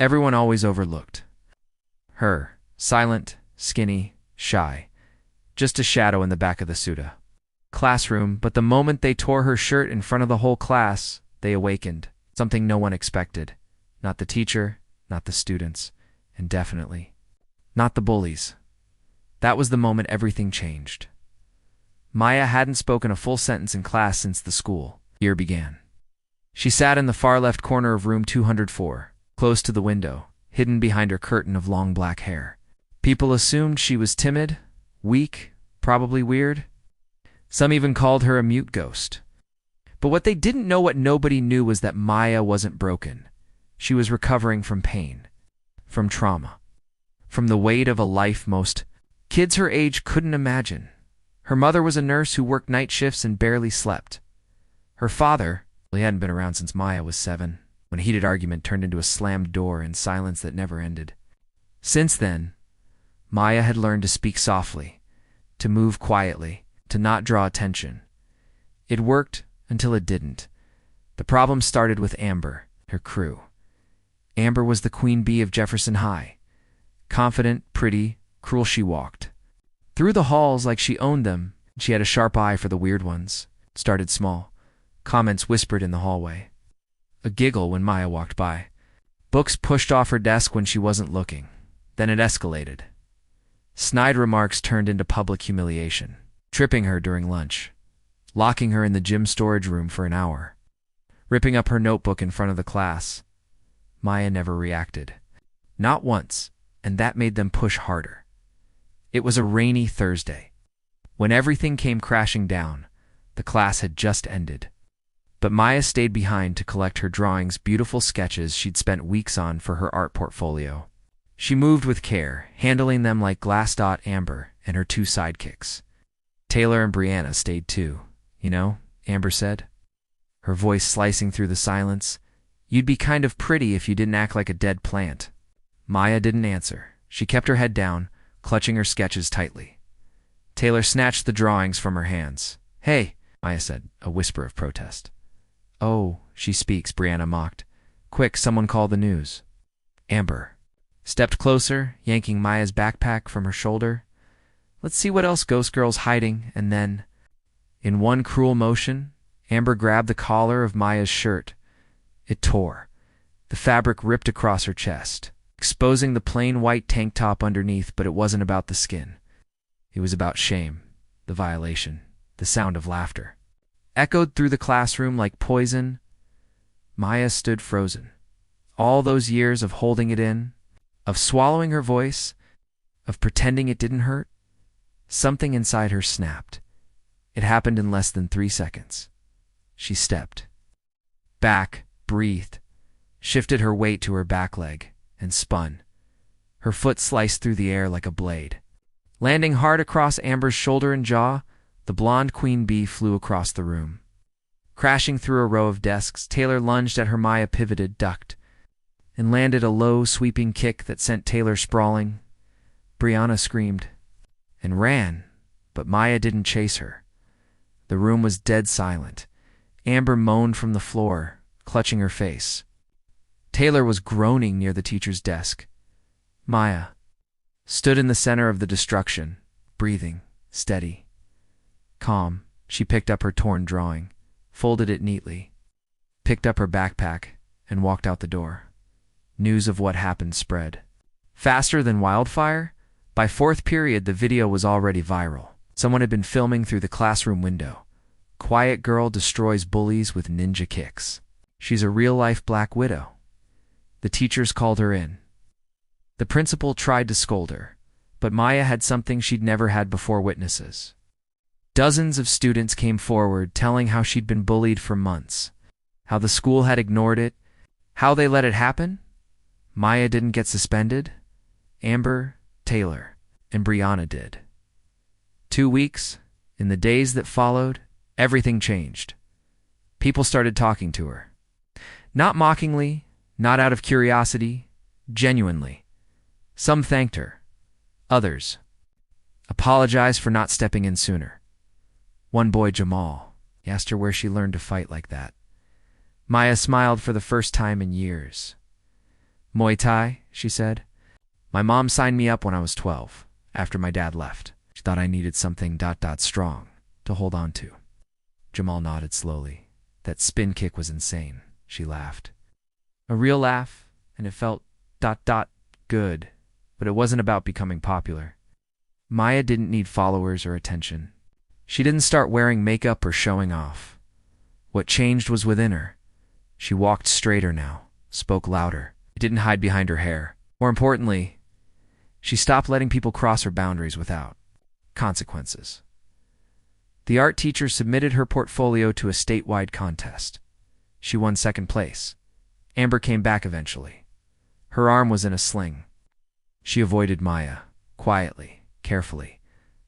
Everyone always overlooked her. Silent, skinny, shy. Just a shadow in the back of the classroom, but the moment they tore her shirt in front of the whole class, they awakened. Something no one expected. Not the teacher, not the students, and definitely not the bullies. That was the moment everything changed. Maya hadn't spoken a full sentence in class since the school year began. She sat in the far left corner of room 204, close to the window, hidden behind her curtain of long black hair. People assumed she was timid, weak, probably weird. Some even called her a mute ghost. But what they didn't know, what nobody knew, was that Maya wasn't broken. She was recovering from pain, from trauma, from the weight of a life most kids her age couldn't imagine. Her mother was a nurse who worked night shifts and barely slept. Her father, he hadn't been around since Maya was 7, when a heated argument turned into a slammed door and silence that never ended. Since then, Maya had learned to speak softly, to move quietly, to not draw attention. It worked until it didn't. The problem started with Amber, her crew. Amber was the queen bee of Jefferson High. Confident, pretty, cruel she walked through the halls like she owned them. She had a sharp eye for the weird ones. It started small. Comments whispered in the hallway. A giggle when Maya walked by. Books pushed off her desk when she wasn't looking. Then it escalated. Snide remarks turned into public humiliation. Tripping her during lunch. Locking her in the gym storage room for an hour. Ripping up her notebook in front of the class. Maya never reacted. Not once, and that made them push harder. It was a rainy Thursday. When everything came crashing down, the class had just ended. But Maya stayed behind to collect her drawings, beautiful sketches she'd spent weeks on for her art portfolio. She moved with care, handling them like glass dot Amber and her 2 sidekicks. Taylor and Brianna stayed too. You know, Amber said, her voice slicing through the silence. You'd be kind of pretty if you didn't act like a dead plant. Maya didn't answer. She kept her head down, clutching her sketches tightly. Taylor snatched the drawings from her hands. Hey, Maya said, a whisper of protest. Oh, she speaks, Brianna mocked. Quick, someone call the news. Amber stepped closer, yanking Maya's backpack from her shoulder. Let's see what else Ghost Girl's hiding, and then, in one cruel motion, Amber grabbed the collar of Maya's shirt. It tore. The fabric ripped across her chest, exposing the plain white tank top underneath, but it wasn't about the skin. It was about shame, the violation, the sound of laughter. Echoed through the classroom like poison. Maya stood frozen. All those years of holding it in, of swallowing her voice, of pretending it didn't hurt, something inside her snapped. It happened in less than 3 seconds. She stepped back, breathed, shifted her weight to her back leg, and spun. Her foot sliced through the air like a blade. Landing hard across Amber's shoulder and jaw, the blonde queen bee flew across the room. Crashing through a row of desks, Taylor lunged at her. Maya pivoted, ducked, and landed a low, sweeping kick that sent Taylor sprawling. Brianna screamed and ran, but Maya didn't chase her. The room was dead silent. Amber moaned from the floor, clutching her face. Taylor was groaning near the teacher's desk. Maya stood in the center of the destruction, breathing, steady, calm. She picked up her torn drawing, folded it neatly, picked up her backpack, and walked out the door. News of what happened spread faster than wildfire. By 4th period, the video was already viral. Someone had been filming through the classroom window. Quiet girl destroys bullies with ninja kicks. She's a real-life Black Widow. The teachers called her in. The principal tried to scold her, but Maya had something she'd never had before: witnesses. Dozens of students came forward telling how she'd been bullied for months, how the school had ignored it, how they let it happen. Maya didn't get suspended. Amber, Taylor, and Brianna did. 2 weeks, in the days that followed, everything changed. People started talking to her. Not mockingly, not out of curiosity, genuinely. Some thanked her. Others apologized for not stepping in sooner. One boy, Jamal, asked her where she learned to fight like that. Maya smiled for the first time in years. Muay Thai, she said. My mom signed me up when I was 12, after my dad left. She thought I needed something strong to hold on to. Jamal nodded slowly. That spin kick was insane, she laughed. A real laugh, and it felt good, but it wasn't about becoming popular. Maya didn't need followers or attention. She didn't start wearing makeup or showing off. What changed was within her. She walked straighter now, spoke louder. It didn't hide behind her hair. More importantly, she stopped letting people cross her boundaries without consequences. The art teacher submitted her portfolio to a statewide contest. She won second place. Amber came back eventually. Her arm was in a sling. She avoided Maya, quietly, carefully,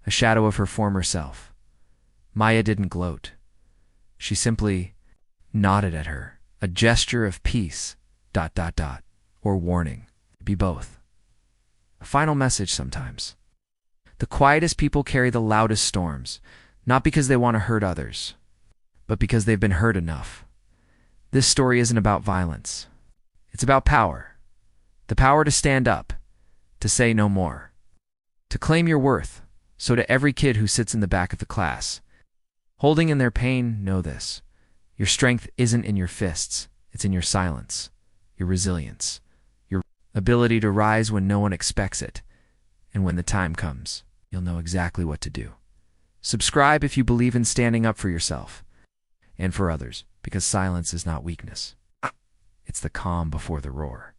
a shadow of her former self. Maya didn't gloat. She simply nodded at her, a gesture of peace, or warning. Be both. A final message sometimes. The quietest people carry the loudest storms, not because they want to hurt others, but because they've been hurt enough. This story isn't about violence. It's about power. The power to stand up, to say no more, to claim your worth. So to every kid who sits in the back of the class, holding in their pain, know this. Your strength isn't in your fists. It's in your silence, your resilience, your ability to rise when no one expects it. And when the time comes, you'll know exactly what to do. Subscribe if you believe in standing up for yourself and for others, because silence is not weakness. It's the calm before the roar.